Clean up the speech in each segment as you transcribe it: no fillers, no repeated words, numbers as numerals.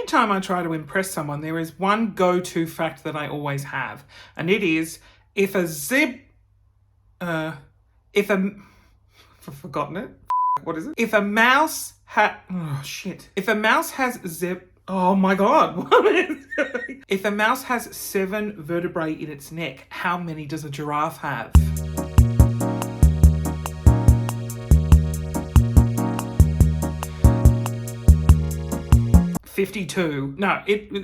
time I try to impress someone, there is one go-to fact that I always have, and it is if a I've forgotten it. What is it? If a mouse Oh my God. What is it? If a mouse has 7 vertebrae in its neck, how many does a giraffe have?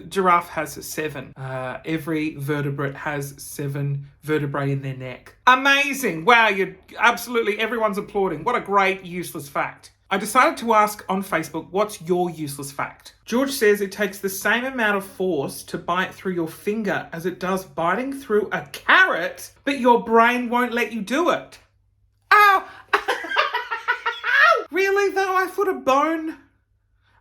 Giraffe has 7. Every vertebrate has 7 vertebrae in their neck. Amazing. Wow, everyone's applauding. What a great useless fact. I decided to ask on Facebook, what's your useless fact? George says it takes the same amount of force to bite through your finger as it does biting through a carrot, but your brain won't let you do it. Ow! Really though? I thought a bone...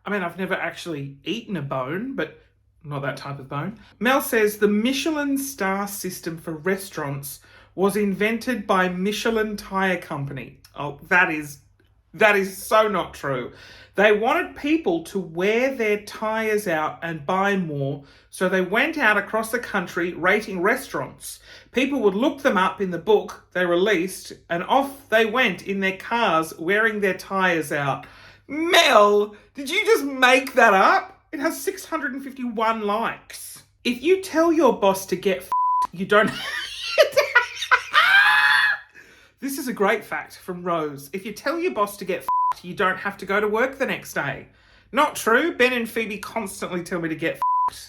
I mean, I've never actually eaten a bone, but not that type of bone. Mel says the Michelin star system for restaurants was invented by Michelin Tire Company. Oh, that is so not true. They wanted people to wear their tires out and buy more, so they went out across the country rating restaurants. People would look them up in the book they released, and off they went in their cars wearing their tires out. Mel, did you just make that up? It has 651 likes. If you tell your boss to get you don't... This is a great fact from Rose. If you tell your boss to get you don't have to go to work the next day. Not true. Ben and Phoebe constantly tell me to get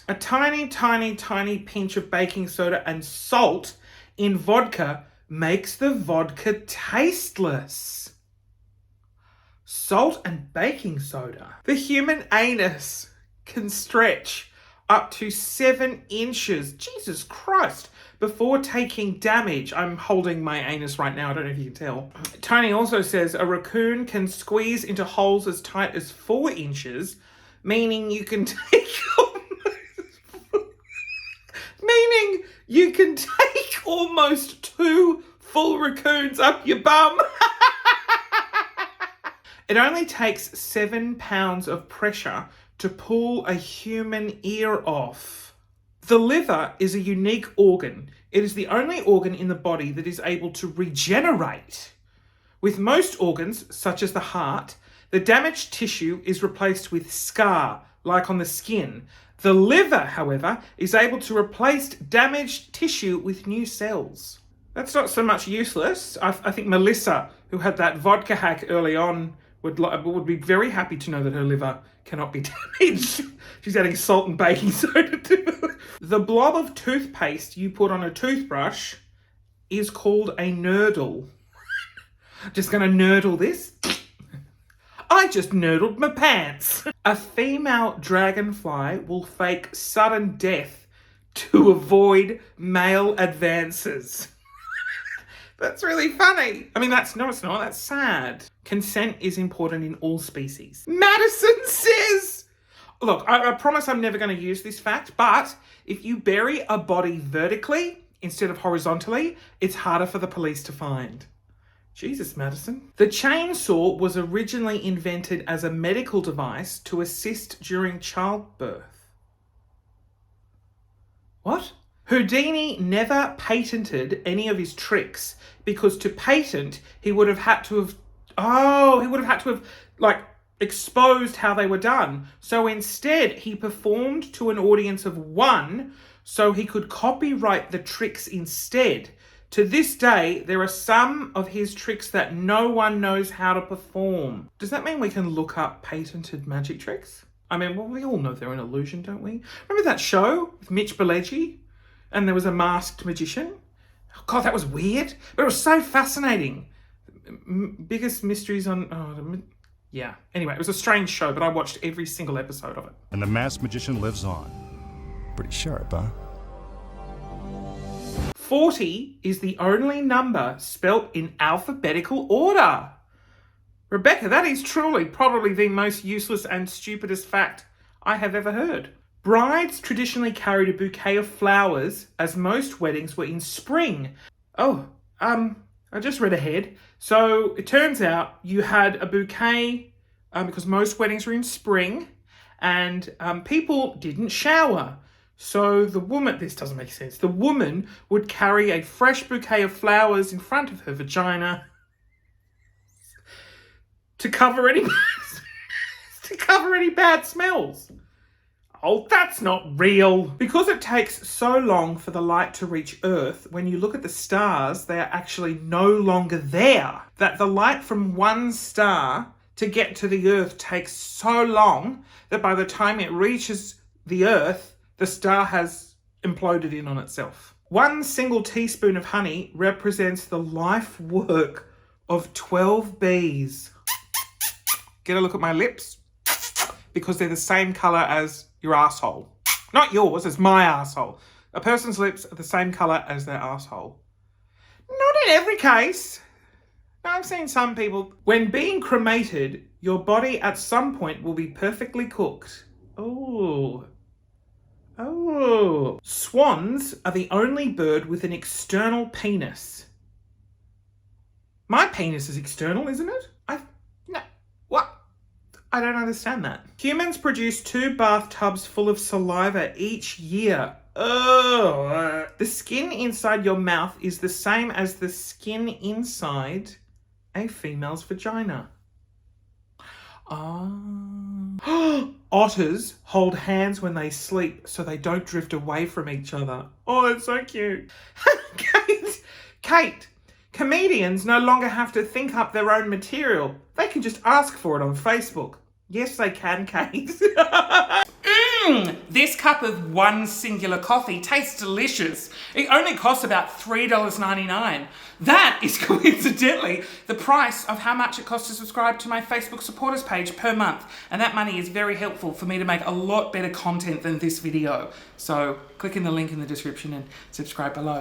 A tiny, tiny, tiny pinch of baking soda and salt in vodka makes the vodka tasteless. Salt and baking soda. The human anus can stretch up to 7 inches. Jesus Christ. Before taking damage. I'm holding my anus right now. I don't know if you can tell. Tony also says a raccoon can squeeze into holes as tight as 4 inches, meaning you can take almost 2 full raccoons up your bum. It only takes 7 pounds of pressure to pull a human ear off. The liver is a unique organ. It is the only organ in the body that is able to regenerate. With most organs, such as the heart, the damaged tissue is replaced with scar, like on the skin. The liver, however, is able to replace damaged tissue with new cells. That's not so much useless. I think Melissa, who had that vodka hack early on, would be very happy to know that her liver cannot be damaged. She's adding salt and baking soda to it. The blob of toothpaste you put on a toothbrush is called a nurdle. Just gonna nurdle this. I just nurdled my pants. A female dragonfly will fake sudden death to avoid male advances. That's really funny. I mean, it's not. That's sad. Consent is important in all species. Madison says... Look, I promise I'm never going to use this fact, but if you bury a body vertically instead of horizontally, it's harder for the police to find. Jesus, Madison. The chainsaw was originally invented as a medical device to assist during childbirth. What? Houdini never patented any of his tricks because to patent, he would have had to have exposed how they were done. So instead, he performed to an audience of 1 so he could copyright the tricks instead. To this day, there are some of his tricks that no one knows how to perform. Does that mean we can look up patented magic tricks? I mean, well, we all know they're an illusion, don't we? Remember that show with Mitch Pileggi? And there was a masked magician? Oh, God, that was weird. But it was so fascinating. Biggest mysteries on... yeah. Anyway, it was a strange show, but I watched every single episode of it. And the masked magician lives on. Pretty sharp, huh? 40 is the only number spelt in alphabetical order. Rebecca, that is truly probably the most useless and stupidest fact I have ever heard. Brides traditionally carried a bouquet of flowers as most weddings were in spring. Oh, I just read ahead. So it turns out you had a bouquet because most weddings were in spring and people didn't shower. So the woman, this doesn't make sense, the woman would carry a fresh bouquet of flowers in front of her vagina to cover any bad smells. Oh, that's not real. Because it takes so long for the light to reach Earth, when you look at the stars, they are actually no longer there. That the light from one star to get to the Earth takes so long that by the time it reaches the Earth, the star has imploded in on itself. 1 single teaspoon of honey represents the life work of 12 bees. Get a look at my lips? Because they're the same colour as your asshole. Not yours, it's my asshole. A person's lips are the same colour as their asshole. Not in every case. I've seen some people. When being cremated, your body at some point will be perfectly cooked. Oh. Swans are the only bird with an external penis. My penis is external, isn't it? No. What? I don't understand that. Humans produce 2 bathtubs full of saliva each year. Oh. The skin inside your mouth is the same as the skin inside a female's vagina. Otters hold hands when they sleep so they don't drift away from each other. Oh, that's so cute. Kate, comedians no longer have to think up their own material. They can just ask for it on Facebook. Yes, they can, Kate. This cup of one singular coffee tastes delicious. It only costs about $3.99. That is coincidentally the price of how much it costs to subscribe to my Facebook supporters page per month. And that money is very helpful for me to make a lot better content than this video. So click in the link in the description and subscribe below.